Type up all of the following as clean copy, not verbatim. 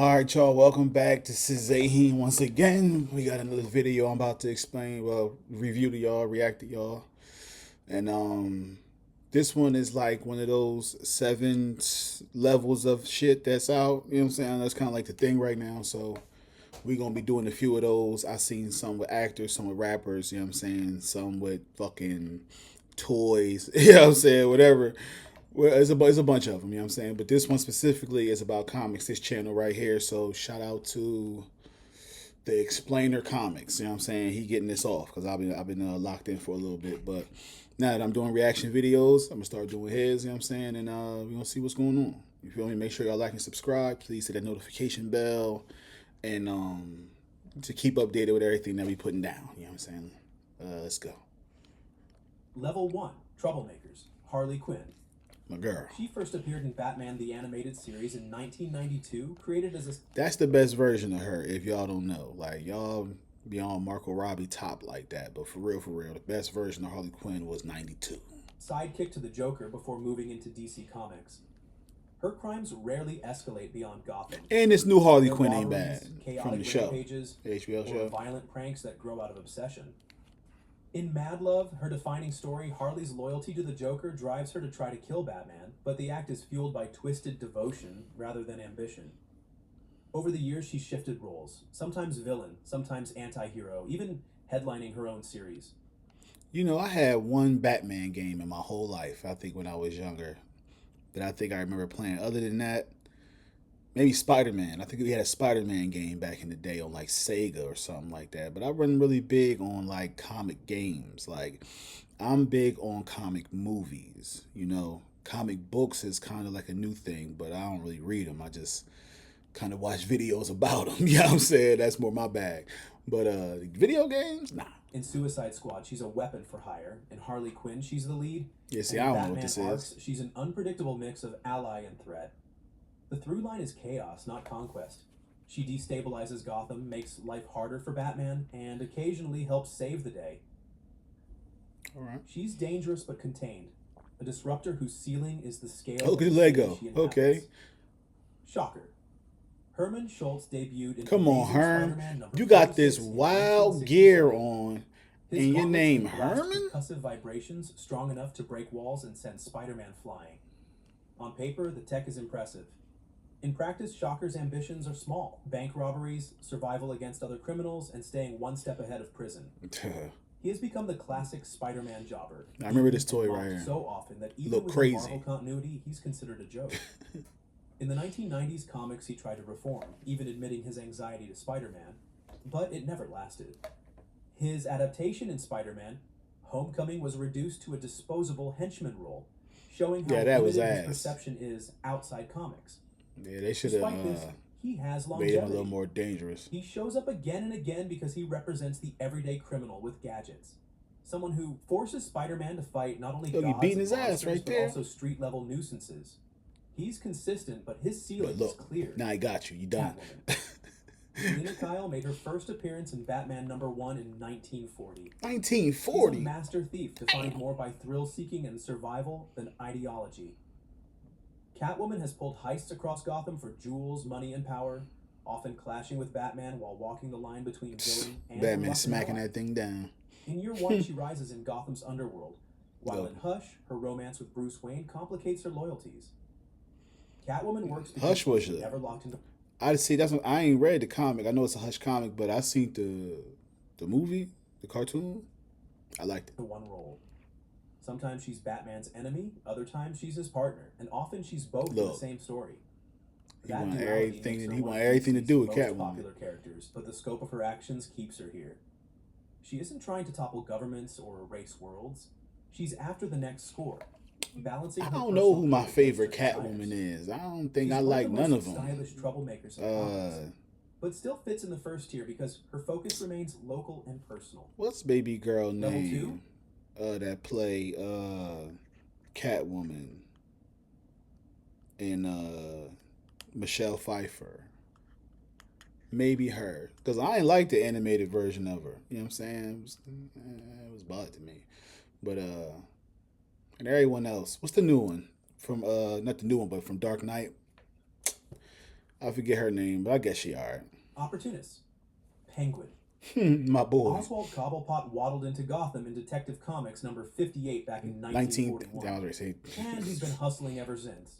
All right, y'all. Welcome back to Sizaheen once again. We got another video I'm about to explain, well, review to y'all, react to y'all, and this one is like one of those levels of shit that's out. You know what I'm saying? That's kind of like the thing right now. So we gonna be doing a few of those. I seen some with actors, some with rappers. You know what I'm saying? Some with fucking toys. You know what I'm saying? Whatever. Well, it's a bunch of them, you know what I'm saying? But this one specifically is about comics, this channel right here. So shout out to the Explainer Comics, you know what I'm saying? He getting this off because I've been locked in for a little bit. But now that I'm doing reaction videos, I'm gonna start doing his, you know what I'm saying? And we're gonna see what's going on. You feel me? Make sure y'all like and subscribe. Please hit that notification bell and to keep updated with everything that we putting down. You know what I'm saying? Let's go. Level 1 Troublemakers Harley Quinn. My girl. She first appeared in Batman the Animated Series in 1992, created as a. That's the best version of her. If y'all don't know, like y'all be on Marco Robbie top like that, but for real, the best version of Harley Quinn was '92. Sidekick to the Joker before moving into DC Comics. Her crimes rarely escalate beyond Gotham. And this new Harley Their Quinn ain't bad robberies, from the chaotic show, rampages, the HBO or show. violent pranks that grow out of obsession. In Mad Love, her defining story, Harley's loyalty to the Joker drives her to try to kill Batman, but the act is fueled by twisted devotion rather than ambition. Over the years, she's shifted roles, sometimes villain, sometimes anti-hero, even headlining her own series. You know, I had one Batman game in my whole life. I think when I was younger, that I think I remember playing. Other than that, maybe Spider Man. I think we had a Spider Man game back in the day on like Sega or something like that. But I wasn't really big on like comic games. Like I'm big on comic movies. You know, comic books is kind of like a new thing, but I don't really read them. I just kind of watch videos about them. You know what I'm saying? That's more my bag. But video games, nah. In Suicide Squad, she's a weapon for hire. In Harley Quinn, she's the lead. Yeah, see, And I in don't know what Batman this arcs, is. she's an unpredictable mix of ally and threat. The through line is chaos, not conquest. She destabilizes Gotham, makes life harder for Batman, and occasionally helps save the day. All right. She's dangerous but contained, a disruptor whose ceiling is the scale Look of at the city Lego. she inhabits. Okay. Shocker. Herman Schultz debuted in Come on, Amazing Herm. Spider-Man number You got 46 this in wild gear 1967. on, His and your gauntlets name can blast Herman? percussive vibrations strong enough to break walls and send Spider-Man flying. On paper, the tech is impressive. In practice, Shocker's ambitions are small: bank robberies, survival against other criminals, and staying one step ahead of prison. He has become the classic Spider-Man jobber. I remember this Beaten and toy right mocked here. so often that even Look within crazy. Marvel continuity, he's considered a joke. In the 1990s comics, he tried to reform, even admitting his anxiety to Spider-Man, but it never lasted. His adaptation in Spider-Man, Homecoming, was reduced to a disposable henchman role, showing how Yeah, that was limited his ass. perception is outside comics. Yeah, they should have Despite this, he has made him a little longevity. more dangerous. He shows up again and again because he represents the everyday criminal with gadgets. Someone who forces Spider-Man to fight not only Look, he gods beating and his ass monsters, right but there. also street-level nuisances. He's consistent, but his But ceiling is look, clear. now I got you. You done. Catwoman. Selina Kyle made her first appearance in Batman #1 in 1940. She's a 1940. master thief defined more by thrill-seeking and survival than ideology. Catwoman has pulled heists across Gotham for jewels, money, and power, often clashing with Batman while walking the line between villain and Batman reluctant smacking ally. that thing down. In year one, she rises in Gotham's underworld, while Look. in Hush, her romance with Bruce Wayne complicates her loyalties. Catwoman works because Hush was she's a- never locked into I see. That's what, I ain't read the comic. I know it's a Hush comic, but I seen the movie, the cartoon. I liked it. one role. Sometimes she's Batman's enemy, other times she's his partner, and often she's both in the Look. same story. He That want duality everything. makes her He one want of everything to DC's do with most Catwoman. popular characters, but the scope of her actions keeps her here. She isn't trying to topple governments or erase worlds. She's after the next score, balancing. I her don't know who personal my growth favorite against her Catwoman desires. is. I don't think She's I one like of the none most of them. stylish troublemakers of comics, Uh, but still fits in the first tier because her focus remains local and personal. what's baby girl Level name? 2, That play Catwoman and Michelle Pfeiffer. Maybe her, because I ain't like the animated version of her. You know what I'm saying? It was bad to me. But and everyone else. What's the new one from not the new one, but from Dark Knight? I forget her name, but I guess she alright. Opportunists. Penguin. My boy. Oswald Cobblepot waddled into Gotham in Detective Comics number 58 back in 1941. And he's been hustling ever since.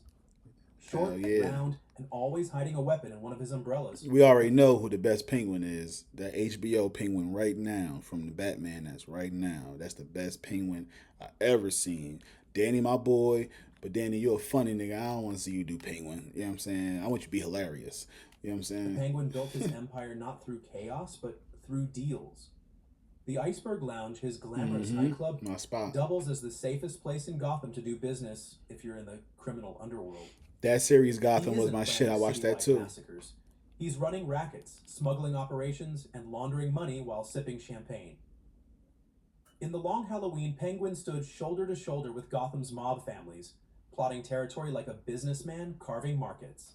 Short, round, and always hiding a weapon in one of his umbrellas. We already know who the best Penguin is. That HBO Penguin right now from the Batman. That's right now. That's the best Penguin I ever seen. Danny, my boy. But Danny, you're a funny nigga. I don't want to see you do Penguin. You know what I'm saying? I want you to be hilarious. You know what I'm saying? The Penguin built his empire not through chaos, but through deals. The Iceberg Lounge, his glamorous nightclub, my spot, doubles as the safest place in Gotham to do business if you're in the criminal underworld. That series Gotham was my shit. I watched that too. Massacres. He's running rackets, smuggling operations, and laundering money while sipping champagne. In the Long Halloween, Penguin stood shoulder to shoulder with Gotham's mob families, plotting territory like a businessman carving markets.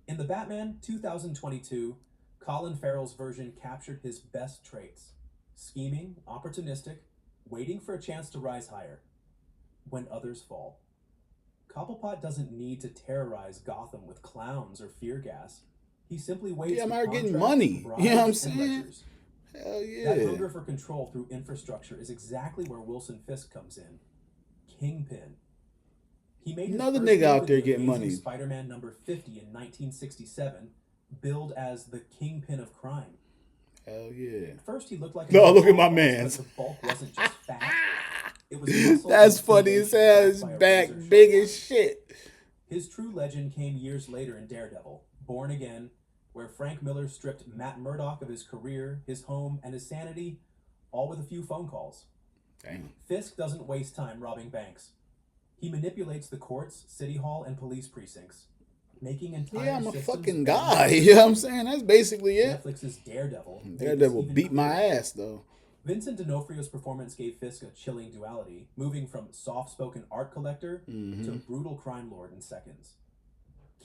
In The Batman 2022, Colin Farrell's version captured his best traits: scheming, opportunistic, waiting for a chance to rise higher when others fall. Cobblepot doesn't need to terrorize Gotham with clowns or fear gas. He simply waits for contracts, getting money. bribes, you know what I'm and saying? ledgers. Hell yeah. That hunger for control through infrastructure is exactly where Wilson Fisk comes in. Kingpin. He made his Another first nigga move out with there the getting Amazing money. Spider-Man number 50 in 1967, billed as the Kingpin of crime. Hell yeah. At first, he looked like No, look at my man. The bulk wasn't just fat. It was muscle. That's funny as hell. His back big as shit. His true legend came years later in Daredevil, Born Again, where Frank Miller stripped Matt Murdock of his career, his home, and his sanity, all with a few phone calls. Damn. Fisk doesn't waste time robbing banks. He manipulates the courts, city hall, and police precincts, making entire I'm a systems fucking guy. You know what I'm saying? That's basically it. Netflix's Daredevil. Daredevil beat my ass, though. Vincent D'Onofrio's performance gave Fisk a chilling duality, moving from soft-spoken art collector to brutal crime lord in seconds.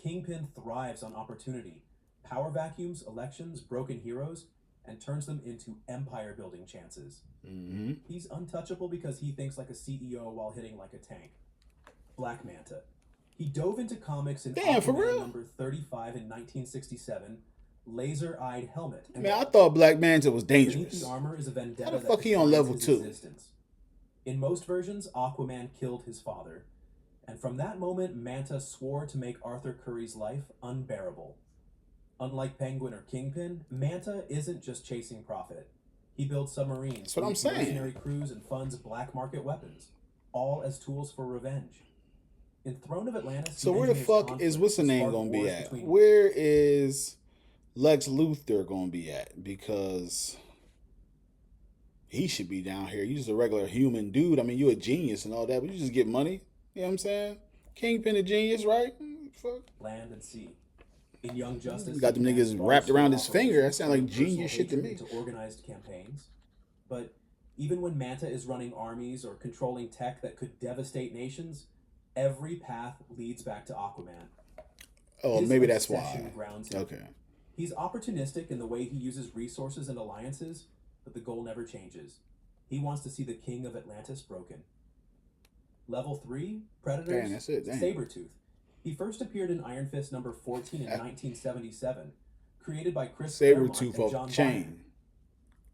Kingpin thrives on opportunity, power vacuums, elections, broken heroes, and turns them into empire-building chances. He's untouchable because he thinks like a CEO while hitting like a tank. Black Manta. He dove into comics in Aquaman number 35 in 1967, laser-eyed helmet. Man, I thought Black Manta was dangerous. The armor is a vendetta. How the fuck he on level 2? In most versions, Aquaman killed his father, and from that moment, Manta swore to make Arthur Curry's life unbearable. Unlike Penguin or Kingpin, Manta isn't just chasing profit. He builds submarines, that's what I'm saying, mercenary crews, and funds black market weapons, all as tools for revenge. In Throne of Atlantis, so where the fuck is what's the name gonna be at? Where is Lex Luthor gonna be at? Because he should be down here. You're just a regular human dude. I mean, you're a genius and all that, but you just get money. You know what I'm saying? Kingpin a genius, right? Fuck. Land and sea. In Young Justice, you got them niggas wrapped around his finger. That sounds like genius shit to me. To organized campaigns, but even when Manta is running armies or controlling tech that could devastate nations, every path leads back to Aquaman. Oh, maybe that's why. Okay. He's opportunistic in the way he uses resources and alliances, but the goal never changes. He wants to see the king of Atlantis broken. Level 3, Predators. Damn, that's it. Damn. Sabretooth. He first appeared in Iron Fist number 14 in 1977, created by Chris Claremont and John Byrne.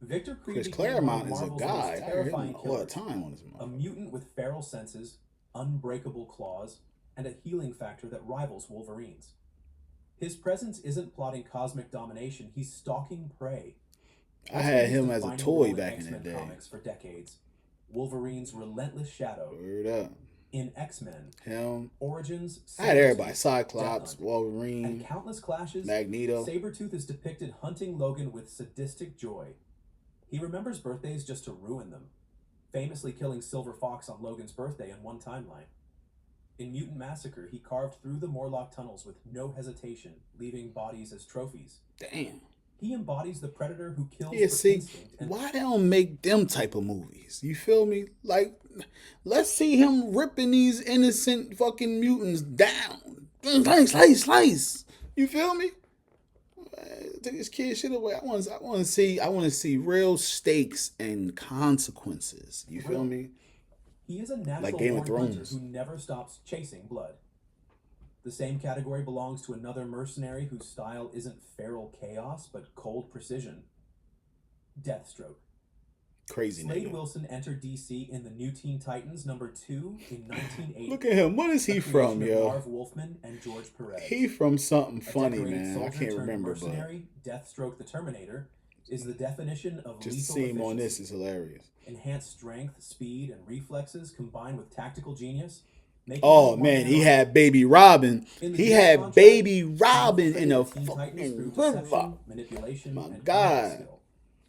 Victor Creed Chris Claremont is a guy. I heard him all the time on his mouth. A mutant with feral senses, unbreakable claws, and a healing factor that rivals Wolverine's. His presence isn't plotting cosmic domination, he's stalking prey. I had him as a toy back in the day. Comics for decades. Wolverine's relentless shadow. Word up. In X-Men, him, Origins, I had everybody: Cyclops, Wolverine, and countless clashes. Magneto. Sabretooth is depicted hunting Logan with sadistic joy. He remembers birthdays just to ruin them, famously killing Silver Fox on Logan's birthday in one timeline. In Mutant Massacre, he carved through the Morlock tunnels with no hesitation, leaving bodies as trophies. Damn. He embodies the predator who kills for instinct. Why they don't make them type of movies? You feel me? Like, let's see him ripping these innocent fucking mutants down. Slice. You feel me? Take this kid shit away. I want to see real stakes and consequences. You feel me? He is a natural like Game of Thrones, who never stops chasing blood. The same category belongs to another mercenary whose style isn't feral chaos, but cold precision. Deathstroke. Crazy Slade nigga. Wilson entered DC in the New Teen Titans #2 in 1980. Look at him. What is he from, yo? Marv Wolfman and George Perez. He from something A funny, decorated man. I soldier can't turned remember, but mercenary, Deathstroke the Terminator, is the definition of just to lethal see him on efficiency. this is hilarious. Enhanced strength, speed, and reflexes combined with tactical genius. Oh man, he had Baby Robin. He had Baby Robin in a fucking river. Manipulation, My and God. skill,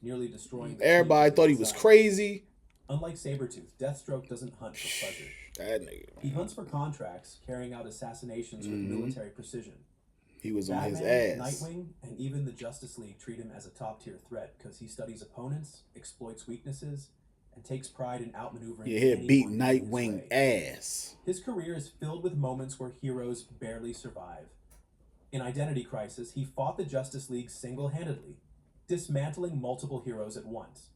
nearly destroying the Everybody fleet thought he of was inside. crazy. Unlike Sabretooth, Deathstroke doesn't hunt for pleasure. That nigga. He hunts for contracts, carrying out assassinations with military precision. He was on Batman, his ass. Nightwing, and even the Justice League treat him as a top-tier threat because he studies opponents, exploits weaknesses, and takes pride in outmaneuvering You hear beat anyone in his Nightwing way. ass. His career is filled with moments where heroes barely survive. In Identity Crisis, he fought the Justice League single-handedly, dismantling multiple heroes at once.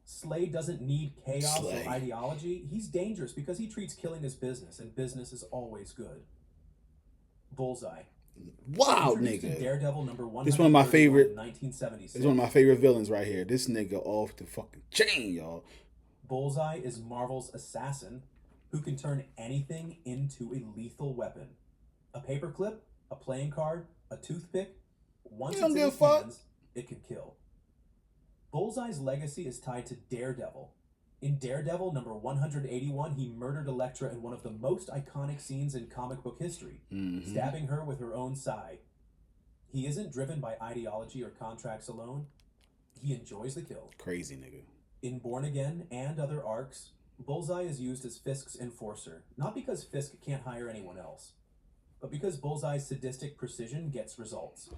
Slade doesn't need chaos Slay. or ideology. He's dangerous because he treats killing as business, and business is always good. Bullseye. Wow, Introduced in nigga. Daredevil #131 This one of my favorite- in 1976. This is one of my favorite villains right here. This nigga off the fucking chain, y'all. Bullseye is Marvel's assassin who can turn anything into a lethal weapon. A paperclip, a playing card, a toothpick. Once You it's don't in give a his fuck. hands, it can kill. Bullseye's legacy is tied to Daredevil. In Daredevil #181, he murdered Elektra in one of the most iconic scenes in comic book history, stabbing her with her own side. He isn't driven by ideology or contracts alone. He enjoys the kill. Crazy nigga. In Born Again and other arcs, Bullseye is used as Fisk's enforcer, not because Fisk can't hire anyone else, but because Bullseye's sadistic precision gets results.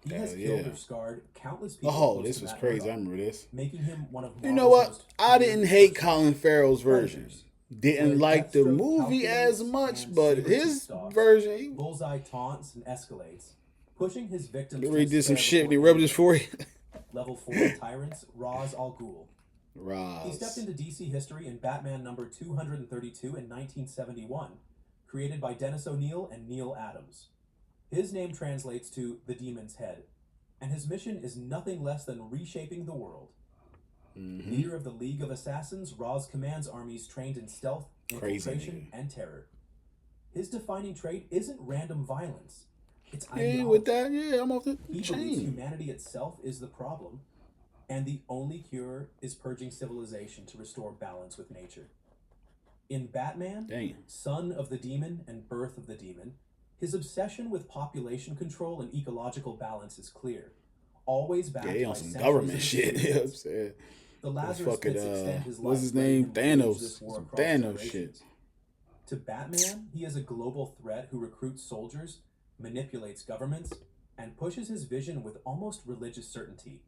He has Hell killed yeah. or scarred countless people. Oh, close this to was Matt crazy. I Murdock, remember this. making him one of You know Marvel's what? most I didn't feared hate persons. Colin Farrell's version. Predators. Didn't Where like the Deathstroke movie as calculates much, and but Sabretooth his stalks. version, he Bullseye taunts and escalates, pushing his victims really to did some despair shit when he before rubbed they his forehead. Level 4 Tyrants, Ra's al Ghul. He stepped Roz. into DC history in Batman #232 in 1971, created by Dennis O'Neil and Neil Adams. His name translates to the Demon's Head, and his mission is nothing less than reshaping the world. Leader of the League of Assassins, Ra's commands armies trained in stealth, Crazy infiltration, nigga. and terror. His defining trait isn't random violence. It's Yeah, ideology. with that, yeah, I'm off the He believes chain. humanity itself is the problem, and the only cure is purging civilization to restore balance with nature. In Batman, Damn. Son of the Demon and Birth of the Demon, his obsession with population control and ecological balance is clear. Always backed Yeah, he on by some centuries government of shit. You know what I'm experience. saying? The Lazarus fucking, Pits extend his what's life, his letting name? him wage Thanos. this war Some across Thanos generations. shit. To Batman, he is a global threat who recruits soldiers, manipulates governments, and pushes his vision with almost religious certainty.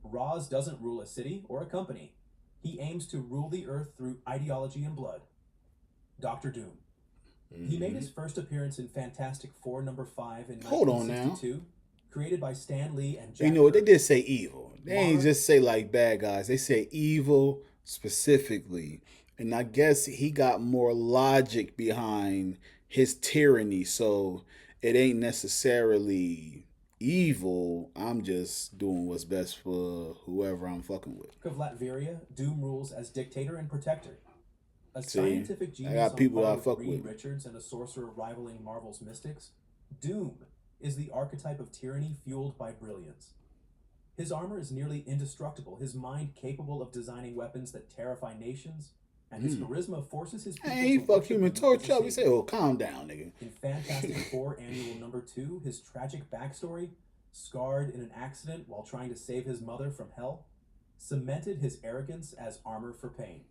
Ra's doesn't rule a city or a company. He aims to rule the earth through ideology and blood. Dr. Doom. He made his first appearance in Fantastic Four #5 in Hold on now. 1962, created by Stan Lee and Jack You know what? They Kirby. did say evil. They ain't Monarch. just say like bad guys. They say evil specifically. And I guess he got more logic behind his tyranny. So it ain't necessarily evil. I'm just doing what's best for whoever I'm fucking with. Of Latveria, Doom rules as dictator and protector. A See, scientific I genius got on people par I with fuck Reed with. Richards and a sorcerer rivaling Marvel's Mystics, Doom is the archetype of tyranny fueled by brilliance. His armor is nearly indestructible, his mind capable of designing weapons that terrify nations, and his charisma forces his people Hey, he to fuck worship Human him Torch as a up. He savior. said, "Oh, calm down, nigga." In Fantastic Four Annual #2, his tragic backstory, scarred in an accident while trying to save his mother from hell, cemented his arrogance as armor for pain.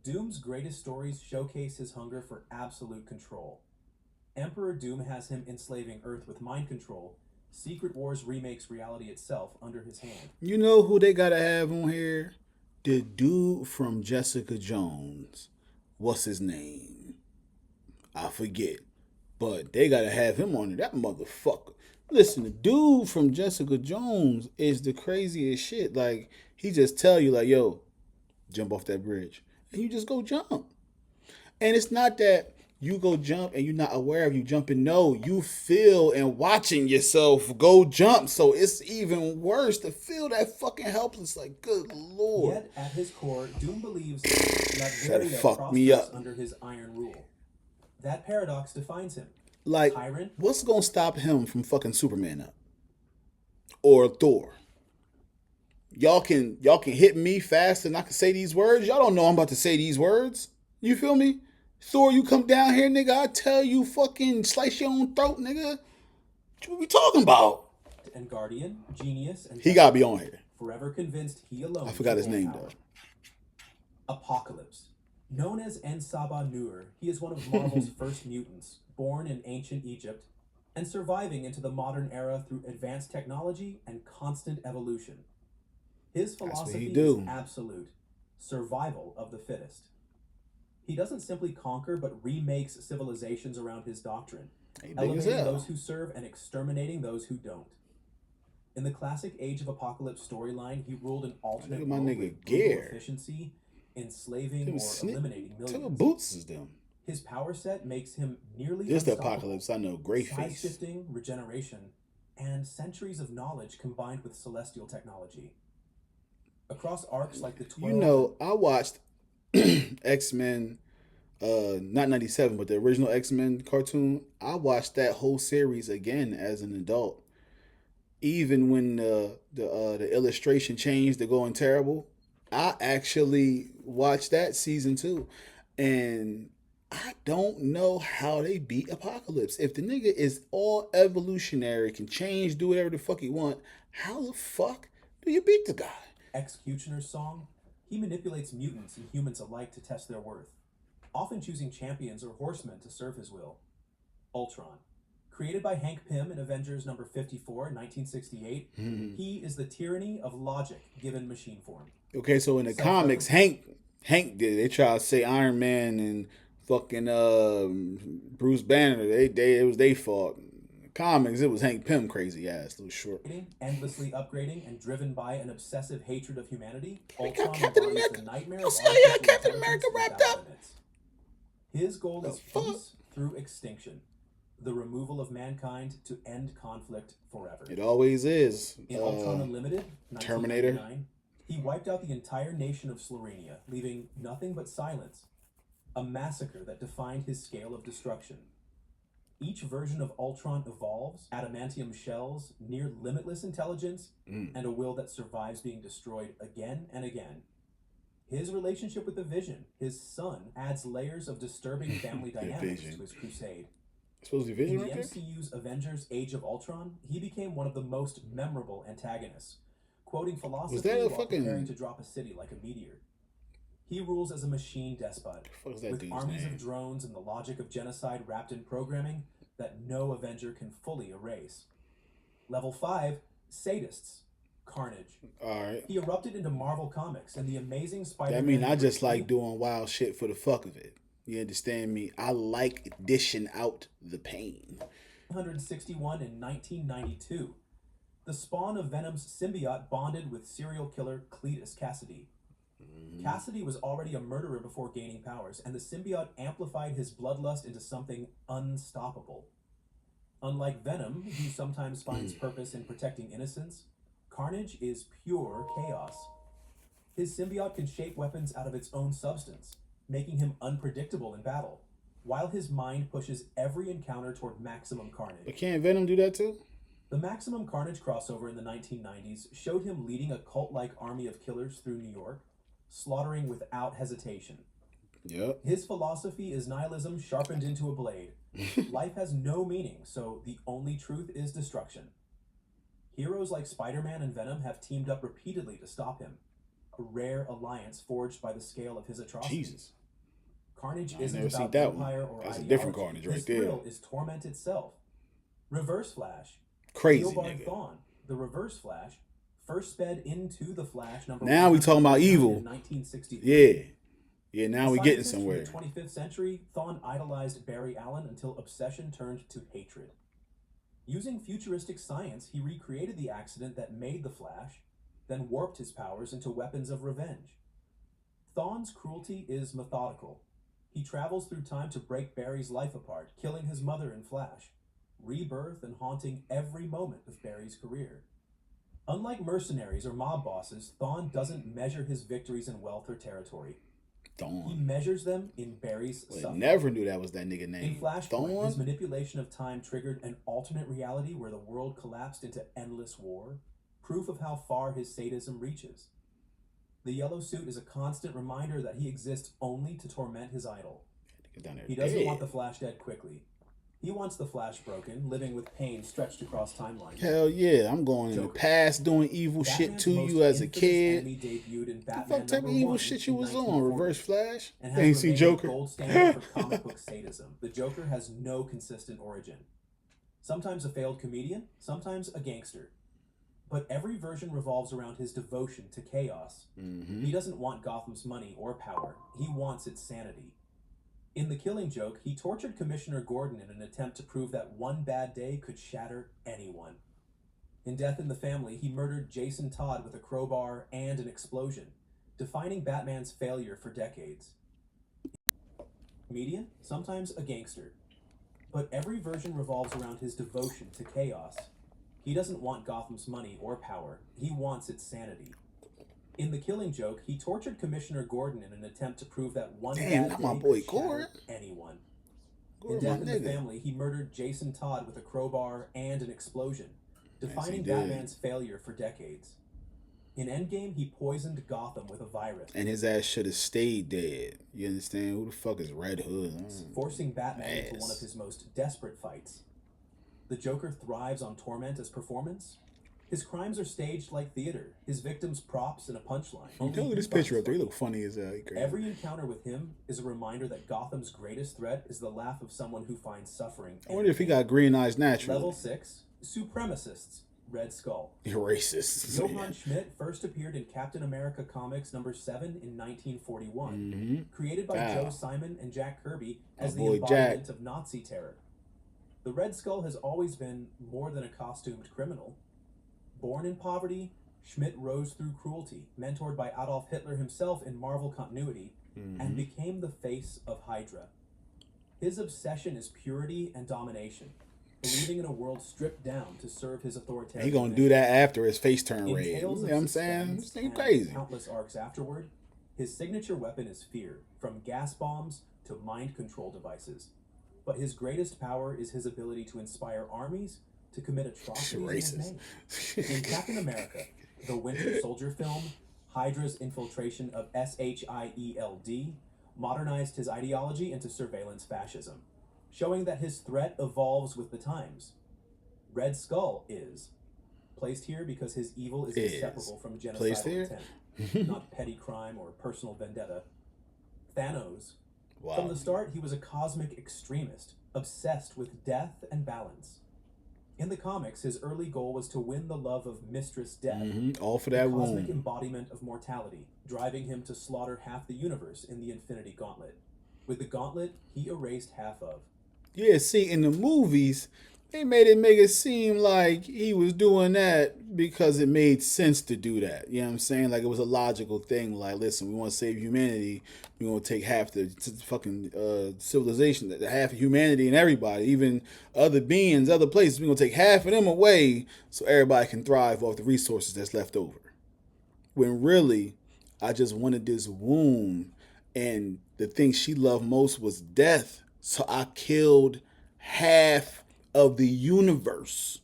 Doom's greatest stories showcase his hunger for absolute control. Emperor Doom has him enslaving Earth with mind control. Secret Wars remakes reality itself under his hand. You know who they gotta have on here? The dude from Jessica Jones. What's his name? I forget. But they gotta have him on there. That motherfucker. Listen, the dude from Jessica Jones is the craziest shit. Like, he just tell you, like, yo, jump off that bridge. And you just go jump. And it's not that You go jump and you're not aware of you jumping. No, you feel and watching yourself go jump. So it's even worse to feel that fucking helpless. Like, good lord. Yet, at his core, Doom believes That Latveria fucked me prospers up. under his iron rule. That paradox defines him. Like, Tyrant, what's gonna stop him from fucking Superman up? Or Thor? Y'all can hit me fast and I can say these words. Y'all don't know I'm about to say these words. You feel me? Thor, you come down here, nigga. I tell you, fucking slice your own throat, nigga. What we talking about? and Guardian, genius, and He gotta be on here. forever convinced he alone. I forgot his controls name power. though. Apocalypse. Known as En-Sabah Nur, he is one of Marvel's first mutants, born in ancient Egypt, and surviving into the modern era through advanced technology and constant evolution. His what he philosophy do. is absolute: survival of the fittest. He doesn't simply conquer, but remakes civilizations around his doctrine, He big as elevating hell. those who serve and exterminating those who don't. In the classic Age of Apocalypse storyline, he ruled an alternate Look at my world nigga with brutal Gear. efficiency, enslaving Them or snip- eliminating Tell the millions. boots is them. His power set makes him nearly This the unstoppable. apocalypse. I know. Great Size face. shifting, regeneration, and centuries of knowledge combined with celestial technology. Across arcs like the 12... You know, I watched X-Men, not 97, but the original X-Men cartoon. I watched that whole series again as an adult. Even when the illustration changed to going terrible, I actually watched that season too. And I don't know how they beat Apocalypse. If the nigga is all evolutionary, can change, do whatever the fuck he want, how the fuck do you beat the guy? Executioner's song, he manipulates mutants and humans alike to test their worth, often choosing champions or horsemen to serve his will. Ultron. Created by Hank Pym in Avengers number 54 in 1968, he is the tyranny of logic given machine form. Okay, so in the comics, Hank did. They try to say Iron Man and fucking Bruce Banner. It was their fault. Comics, it was Hank Pym, crazy ass, little short. Endlessly upgrading and driven by an obsessive hatred of humanity, We got Ultron Captain embodies America. the nightmare You of see how you had artificial Captain America intelligence wrapped without up? limits. His goal is fuck? peace through extinction, the removal of mankind to end conflict forever. It always is. In Ultron Unlimited, Terminator. 1999, he wiped out the entire nation of Slorenia, leaving nothing but silence, a massacre that defined his scale of destruction. Each version of Ultron evolves, adamantium shells, near limitless intelligence, and a will that survives being destroyed again and again. His relationship with the Vision, his son, adds layers of disturbing family dynamics Vision. to his crusade. Supposed to be In Vision the right there? MCU's Avengers Age of Ultron, he became one of the most memorable antagonists, quoting philosophy that a while fucking- preparing to drop a city like a meteor. He rules as a machine despot, Fuck is that with dude's armies name? of drones and the logic of genocide wrapped in programming that no Avenger can fully erase. Level 5, Sadists. Carnage. Alright. He erupted into Marvel Comics and the Amazing Spider-Man. That mean I just like doing wild shit for the fuck of it. You understand me? I like dishing out the pain. 161 in 1992. The spawn of Venom's symbiote bonded with serial killer Cletus Cassidy. Cassidy was already a murderer before gaining powers, and the symbiote amplified his bloodlust into something unstoppable. Unlike Venom, who sometimes finds purpose in protecting innocence, Carnage is pure chaos. His symbiote can shape weapons out of its own substance, making him unpredictable in battle, while his mind pushes every encounter toward maximum carnage. But can't Venom do that too? The Maximum Carnage crossover in the 1990s showed him leading a cult-like army of killers through New York, slaughtering without hesitation. Yep. His philosophy is nihilism sharpened into a blade. Life has no meaning, so the only truth is destruction. Heroes like Spider-Man and Venom have teamed up repeatedly to stop him, a rare alliance forged by the scale of his atrocities. Jesus. Carnage I've isn't never seen about that empire one. or That's a ideology. different Carnage right His there. thrill is torment itself. Reverse Flash. Crazy Eobard nigga. Thawne, the Reverse Flash, first sped into the Flash number Now we talking about 159 evil. in 1963. Yeah. Yeah, now we A getting scientist somewhere. from the 25th century, Thawne idolized Barry Allen until obsession turned to hatred. Using futuristic science, he recreated the accident that made the Flash, then warped his powers into weapons of revenge. Thawne's cruelty is methodical. he travels through time to break Barry's life apart, killing his mother in Flash, rebirth and haunting every moment of Barry's career. Unlike mercenaries or mob bosses, Thawne doesn't measure his victories in wealth or territory. He Thawne. measures them in Barry's Well, suffering. never knew that was that nigga In name. Flashpoint, his Thawne? manipulation of time triggered an alternate reality where the world collapsed into endless war, proof of how far his sadism reaches. The yellow suit is a constant reminder that he exists only to torment his idol. Nigga down there He doesn't dead. want the Flash dead quickly. He wants the Flash broken, living with pain stretched across timelines. Hell yeah, I'm going in the Joker. past doing evil Batman's shit to most you as a infamous kid. enemy debuted in The Batman fuck type of #1 evil shit you in was on? 1940, Reverse Flash? and You ain't has seen remained a Joker? gold standard for comic book sadism. The Joker has no consistent origin. Sometimes a failed comedian, sometimes a gangster. But every version revolves around his devotion to chaos. Mm-hmm. He doesn't want Gotham's money or power. He wants its sanity. In The Killing Joke, he tortured Commissioner Gordon in an attempt to prove that one bad day could shatter anyone. In Death in the Family, he murdered Jason Todd with a crowbar and an explosion, defining Batman's failure for decades. Comedian, sometimes a gangster. But every version revolves around his devotion to chaos. He doesn't want Gotham's money or power. He wants its sanity. In The Killing Joke, he tortured Commissioner Gordon in an attempt to prove that one Damn, bad not day my boy could shatter Gordon. anyone. In Gordon, Death my in the nigga. Family, he murdered Jason Todd with a crowbar and an explosion, defining did. Batman's failure for decades. In Endgame, he poisoned Gotham with a virus, And his ass should have stayed dead. You understand? Who the fuck is Red Hood? forcing Batman into one Ass. of his most desperate fights. The Joker thrives on torment as performance. His crimes are staged like theater, his victims props and a punchline. Look at this picture up there. He look funny as hell. He crazy. Every encounter with him is a reminder that Gotham's greatest threat is the laugh of someone who finds suffering. I wonder if he got green eyes naturally. Level 6, Supremacists, Red Skull. You're racist. Johann Schmidt first appeared in Captain America Comics #7 in 1941, Mm-hmm. created by Wow. Joe Simon and Jack Kirby as My the boy embodiment Jack. of Nazi terror. The Red Skull has always been more than a costumed criminal. Born in poverty, Schmidt rose through cruelty, mentored by Adolf Hitler himself in Marvel continuity, and became the face of Hydra. His obsession is purity and domination, believing in a world stripped down to serve his authoritarian He gonna mission. do that after his face turn In red. You know Tales what of I'm saying? Suspense This nigga and crazy. countless arcs afterward, his signature weapon is fear, from gas bombs to mind control devices. But his greatest power is his ability to inspire armies to commit atrocities in his Racist. name. In Captain America, the Winter Soldier film, Hydra's infiltration of SHIELD modernized his ideology into surveillance fascism, showing that his threat evolves with the times. Red Skull is placed here because his evil is Is. inseparable from Placed genocidal here? intent, not petty crime or personal vendetta. Thanos. From Wow. the start, he was a cosmic extremist, obsessed with death and balance. In the comics, his early goal was to win the love of Mistress Death, All for the that cosmic womb. embodiment of mortality, driving him to slaughter half the universe in the Infinity Gauntlet. With the Gauntlet, he erased half of. Yeah, see, in the movies, they made it seem like he was doing that because it made sense to do that. You know what I'm saying? Like it was a logical thing. Like, listen, we want to save humanity. We want to take half the fucking civilization, half of humanity and everybody, even other beings, other places. We're going to take half of them away so everybody can thrive off the resources that's left over. When really, I just wanted this womb, and the thing she loved most was death. So I killed half of the universe.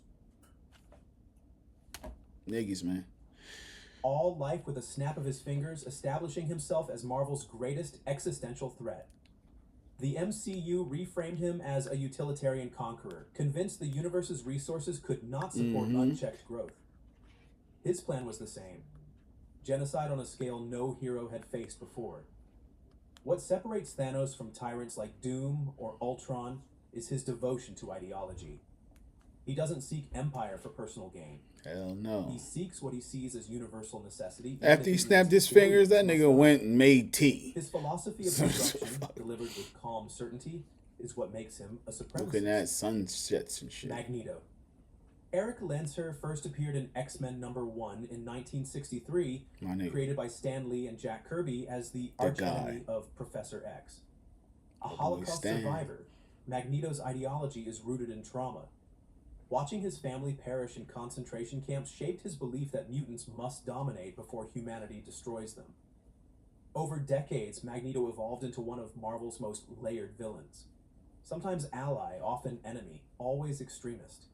Niggas, man. All life with a snap of his fingers, establishing himself as Marvel's greatest existential threat. The MCU reframed him as a utilitarian conqueror, convinced the universe's resources could not support unchecked growth. His plan was the same: genocide on a scale no hero had faced before. What separates Thanos from tyrants like Doom or Ultron is his devotion to ideology. He doesn't seek empire for personal gain. Hell no. He seeks what he sees as universal necessity. even After if he it snapped means his fingers, that billions nigga must went and made tea. His philosophy of destruction, delivered with calm certainty, is what makes him a Looking supremacist. at sunsets and shit. Magneto. Eric Lancer first appeared in X-Men #1 in 1963, My nigga. created by Stan Lee and Jack Kirby as the The archenemy of Professor X. A But Holocaust stand. survivor, Magneto's ideology is rooted in trauma. Watching his family perish in concentration camps shaped his belief that mutants must dominate before humanity destroys them. Over decades, Magneto evolved into one of Marvel's most layered villains. Sometimes ally, often enemy, always extremist.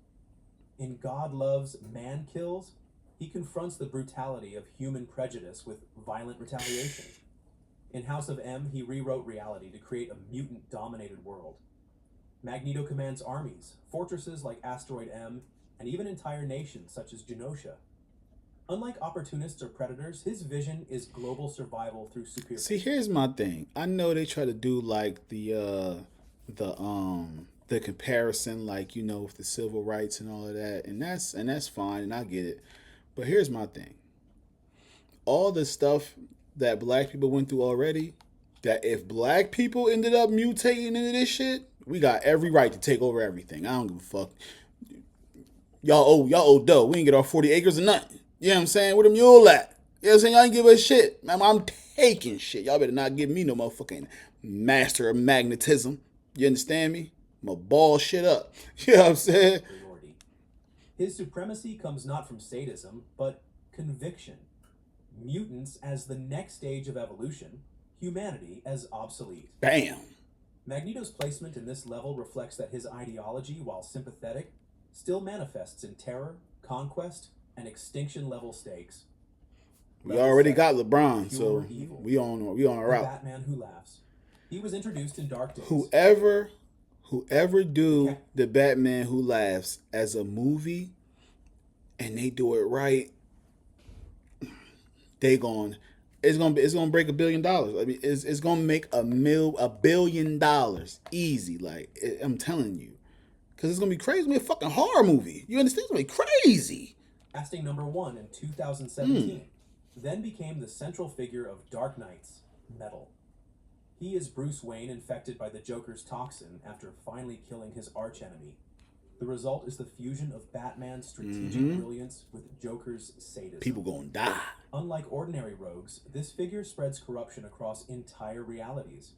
In God Loves, Man Kills, he confronts the brutality of human prejudice with violent retaliation. In House of M, he rewrote reality to create a mutant-dominated world. Magneto commands armies, fortresses like Asteroid M, and even entire nations such as Genosha. Unlike opportunists or predators, his vision is global survival through superior. See, here's my thing. I know they try to do like the comparison, like, you know, with the civil rights and all of that, and that's fine, and I get it. But here's my thing. All the stuff that black people went through already, that if black people ended up mutating into this shit, we got every right to take over everything. I don't give a fuck. Y'all owe dough. We ain't get our 40 acres or nothing. You know what I'm saying? Where the mule at? You know what I'm saying? Y'all ain't give us shit. Man, I'm taking shit. Y'all better not give me no motherfucking master of magnetism. You understand me? I'm gonna ball shit up. You know what I'm saying? His supremacy comes not from sadism, but conviction. Mutants as the next stage of evolution, humanity as obsolete. Bam. Magneto's placement in this level reflects that his ideology, while sympathetic, still manifests in terror, conquest, and extinction-level stakes. We already got LeBron, Pure so evil. we on our The route. Batman Who Laughs. He was introduced in Dark Days. Whoever do the Batman Who Laughs as a movie, and they do it right, it's gonna break $1 billion. I mean, it's gonna make $1 billion easy. Like, I'm telling you, because it's gonna be crazy. It's gonna be a fucking horror movie. You understand? It's gonna be crazy. Casting number 1 in 2017, then became the central figure of Dark Knight's Metal. He is Bruce Wayne infected by the Joker's toxin after finally killing his archenemy. The result is the fusion of Batman's strategic brilliance with Joker's sadism. People gonna die. Unlike ordinary rogues, this figure spreads corruption across entire realities.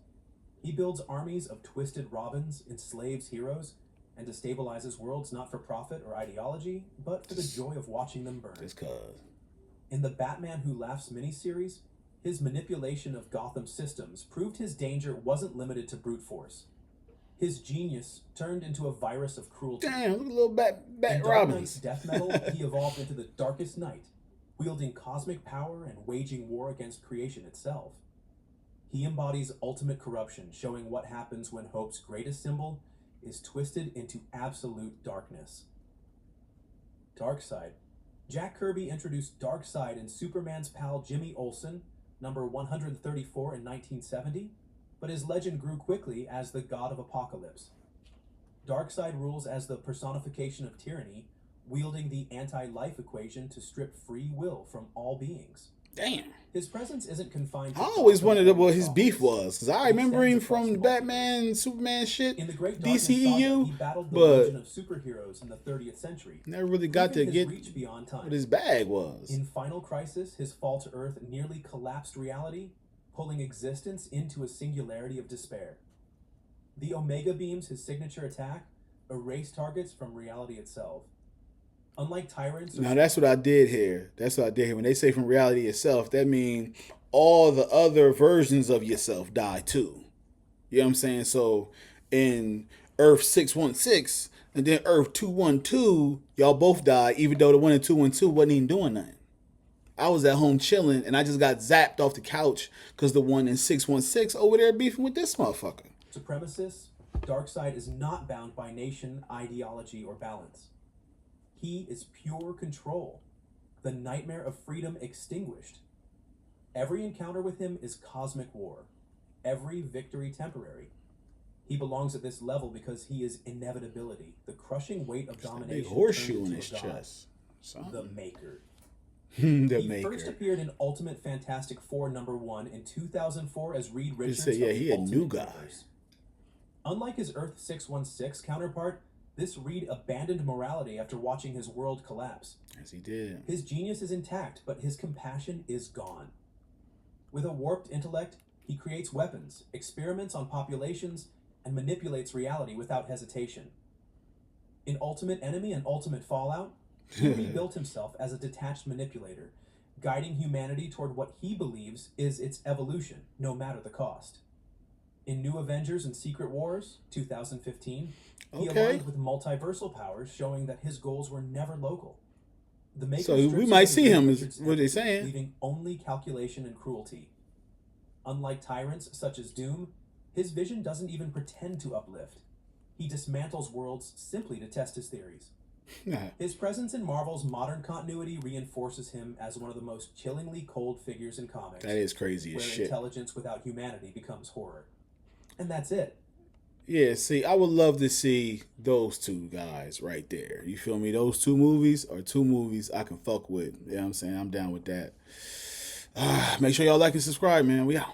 He builds armies of twisted Robins, enslaves heroes, and destabilizes worlds not for profit or ideology, but for the joy of watching them burn. Just cause. In the Batman Who Laughs miniseries, his manipulation of Gotham systems proved his danger wasn't limited to brute force. His genius turned into a virus of cruelty. Damn, look at little Bat In Dark Knight's Robins. death metal, he evolved into the Darkest Knight, wielding cosmic power and waging war against creation itself. He embodies ultimate corruption, showing what happens when hope's greatest symbol is twisted into absolute darkness. Darkseid. Jack Kirby introduced Darkseid in Superman's pal Jimmy Olsen, number 134 in 1970, but his legend grew quickly as the God of Apocalypse. Darkseid rules as the personification of tyranny, wielding the anti-life equation to strip free will from all beings. Damn. His presence isn't confined to I always Gotham wondered or what his beef Metropolis. was, because I It remember him extends across from multiple Batman, Superman shit, In the Great Darkness Saga, DCEU, he battled the but legion of superheroes in the 30th century. never really got to proving his get reach beyond time. what his bag was. In Final Crisis, his fall to Earth nearly collapsed reality, pulling existence into a singularity of despair. The Omega Beams, his signature attack, erase targets from reality itself. Unlike tyrants, Now that's what I did here. That's what I did here. When they say from reality itself, that means all the other versions of yourself die too. You know what I'm saying? So in Earth 616 and then Earth 212, y'all both died, even though the one in 212 wasn't even doing nothing. I was at home chilling and I just got zapped off the couch because the one in 616 over there beefing with this motherfucker. supremacists, Darkseid is not bound by nation, ideology, or balance. He is pure control, the nightmare of freedom extinguished. Every encounter with him is cosmic war, every victory temporary. He belongs at this level because he is inevitability, the crushing weight of domination. Big horseshoe turned in into his a god. chest. The Maker. The He Maker. first appeared in Ultimate Fantastic Four number 1 in 2004 as Reed Just Richards. say, yeah, of the he a Ultimate new guy. Universe. Unlike his Earth 616 counterpart, this Reed abandoned morality after watching his world collapse. Yes, he did. His genius is intact, but his compassion is gone. With a warped intellect, He creates weapons, experiments on populations, and manipulates reality without hesitation. In Ultimate Enemy and Ultimate Fallout, he rebuilt himself as a detached manipulator, guiding humanity toward what he believes is its evolution, no matter the cost. In New Avengers and Secret Wars, 2015, he aligned with multiversal powers, showing that his goals were never local. The maker So we strips might away see him, is Richard's what they're empathy, saying. leaving only calculation and cruelty. Unlike tyrants such as Doom, his vision doesn't even pretend to uplift. He dismantles worlds simply to test his theories. His presence in Marvel's modern continuity reinforces him as one of the most chillingly cold figures in comics. That is crazy as where shit. Intelligence without humanity becomes horror. And that's it. Yeah, see, I would love to see those two guys right there. You feel me? Those two movies are two movies I can fuck with. You know what I'm saying? I'm down with that. Make sure y'all like and subscribe, man. We out.